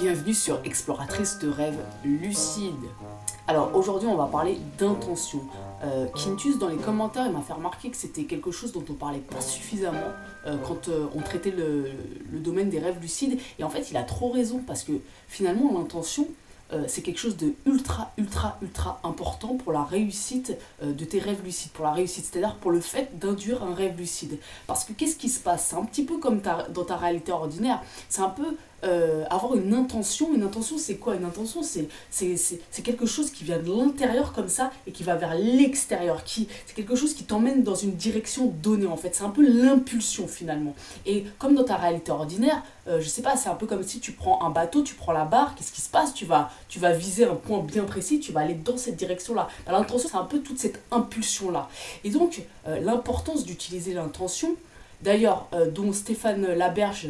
Bienvenue sur Exploratrice de rêves lucides. Alors aujourd'hui on va parler d'intention. Quintus dans les commentaires il m'a fait remarquer que c'était quelque chose dont on parlait pas suffisamment quand on traitait le domaine des rêves lucides. Et en fait il a trop raison parce que finalement l'intention c'est quelque chose de ultra important pour la réussite de tes rêves lucides, pour la réussite, c'est-à-dire pour le fait d'induire un rêve lucide. Parce que qu'est-ce qui se passe? C'est un petit peu comme dans ta réalité ordinaire, c'est un peu avoir une intention. Une intention c'est quoi? Une intention c'est quelque chose qui vient de l'intérieur comme ça et qui va vers l'extérieur, c'est quelque chose qui t'emmène dans une direction donnée en fait, c'est un peu l'impulsion finalement. Et comme dans ta réalité ordinaire, je sais pas, c'est un peu comme si tu prends un bateau, tu prends la barre, qu'est-ce qui se passe? Tu vas viser un point bien précis, tu vas aller dans cette direction-là. L'intention, c'est un peu toute cette impulsion-là. Et donc, l'importance d'utiliser l'intention, d'ailleurs, dont Stéphane Laberge,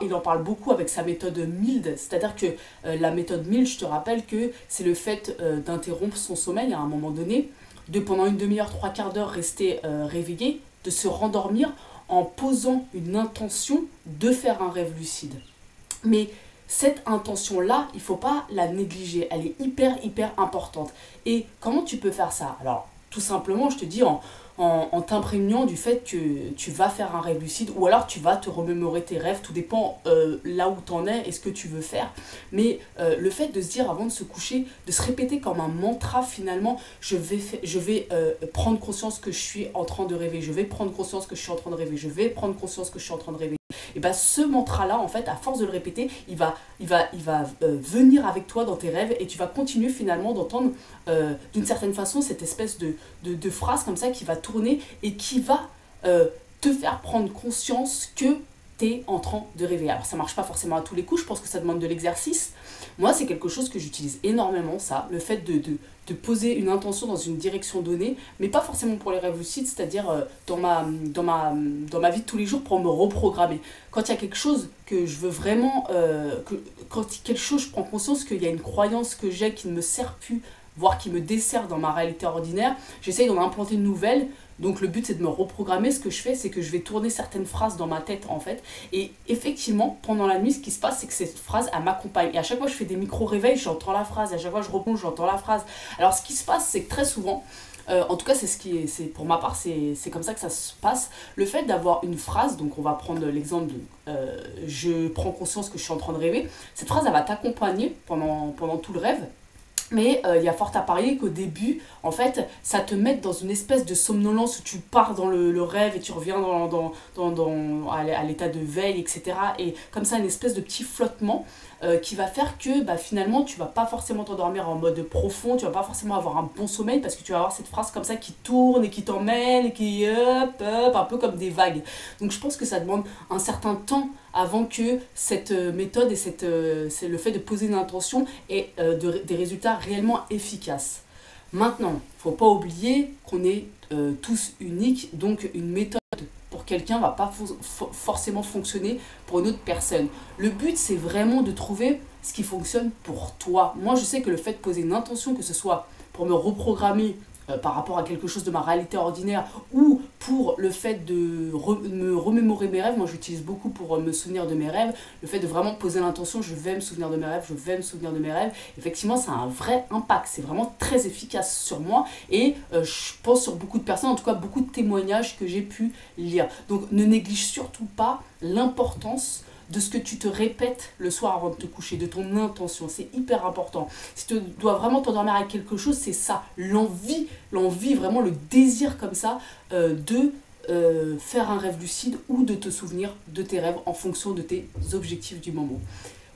il en parle beaucoup avec sa méthode MILD, c'est-à-dire que la méthode MILD, je te rappelle que c'est le fait d'interrompre son sommeil à un moment donné, de pendant une demi-heure, 3/4 d'heure rester réveillé, de se rendormir en posant une intention de faire un rêve lucide. Mais cette intention-là, il ne faut pas la négliger, elle est hyper importante. Et comment tu peux faire ça? Alors, tout simplement, je te dis en t'imprégnant du fait que tu vas faire un rêve lucide ou alors tu vas te remémorer tes rêves, tout dépend là où tu en es et ce que tu veux faire. Mais le fait de se dire avant de se coucher, de se répéter comme un mantra finalement, je vais prendre conscience que je suis en train de rêver, je vais prendre conscience que je suis en train de rêver, je vais prendre conscience que je suis en train de rêver. Et bien ce mantra-là, en fait, à force de le répéter, il va venir avec toi dans tes rêves et tu vas continuer finalement d'entendre d'une certaine façon cette espèce de phrase comme ça qui va tourner et qui va te faire prendre conscience que tu es en train de rêver. Alors ça marche pas forcément à tous les coups, je pense que ça demande de l'exercice. Moi c'est quelque chose que j'utilise énormément, ça, le fait de poser une intention dans une direction donnée, mais pas forcément pour les rêves lucides, c'est-à-dire dans ma vie de tous les jours pour me reprogrammer. Quand il y a quelque chose que je veux vraiment, quand quelque chose, je prends conscience qu'il y a une croyance que j'ai qui ne me sert plus, voire qui me dessert dans ma réalité ordinaire, j'essaye d'en implanter une nouvelle. Donc le but c'est de me reprogrammer. Ce que je fais c'est que je vais tourner certaines phrases dans ma tête en fait. Et effectivement pendant la nuit ce qui se passe c'est que cette phrase elle m'accompagne. Et à chaque fois je fais des micro-réveils, j'entends la phrase. Et à chaque fois je replonge, j'entends la phrase. Alors ce qui se passe c'est que très souvent, en tout cas c'est pour ma part c'est comme ça que ça se passe. Le fait d'avoir une phrase, donc on va prendre l'exemple de je prends conscience que je suis en train de rêver. Cette phrase elle va t'accompagner pendant tout le rêve. Mais il y a fort à parier qu'au début, en fait, ça te met dans une espèce de somnolence où tu pars dans le rêve et tu reviens à l'état de veille, etc. Et comme ça, une espèce de petit flottement qui va faire que finalement, tu vas pas forcément t'endormir en mode profond, tu vas pas forcément avoir un bon sommeil parce que tu vas avoir cette phrase comme ça qui tourne et qui t'emmène et qui un peu comme des vagues. Donc je pense que ça demande un certain temps avant que cette méthode et c'est le fait de poser une intention ait des résultats réellement efficaces. Maintenant, il ne faut pas oublier qu'on est tous uniques, donc une méthode pour quelqu'un ne va pas forcément fonctionner pour une autre personne. Le but, c'est vraiment de trouver ce qui fonctionne pour toi. Moi, je sais que le fait de poser une intention, que ce soit pour me reprogrammer par rapport à quelque chose de ma réalité ordinaire ou pour le fait de me remémorer mes rêves, moi j'utilise beaucoup pour me souvenir de mes rêves, le fait de vraiment poser l'intention, je vais me souvenir de mes rêves, je vais me souvenir de mes rêves, effectivement ça a un vrai impact, c'est vraiment très efficace sur moi et je pense sur beaucoup de personnes, en tout cas beaucoup de témoignages que j'ai pu lire. Donc ne néglige surtout pas l'importance de ce que tu te répètes le soir avant de te coucher, de ton intention, c'est hyper important. Si tu dois vraiment t'endormir avec quelque chose, c'est ça, l'envie, vraiment le désir comme ça de faire un rêve lucide ou de te souvenir de tes rêves en fonction de tes objectifs du moment.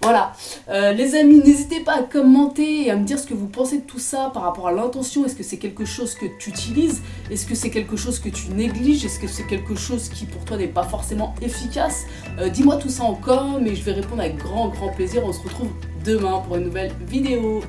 Voilà, les amis, n'hésitez pas à commenter et à me dire ce que vous pensez de tout ça par rapport à l'intention. Est-ce que c'est quelque chose que tu utilises? Est-ce que c'est quelque chose que tu négliges? Est-ce que c'est quelque chose qui pour toi n'est pas forcément efficace? Dis-moi tout ça en com et je vais répondre avec grand plaisir. On se retrouve demain pour une nouvelle vidéo.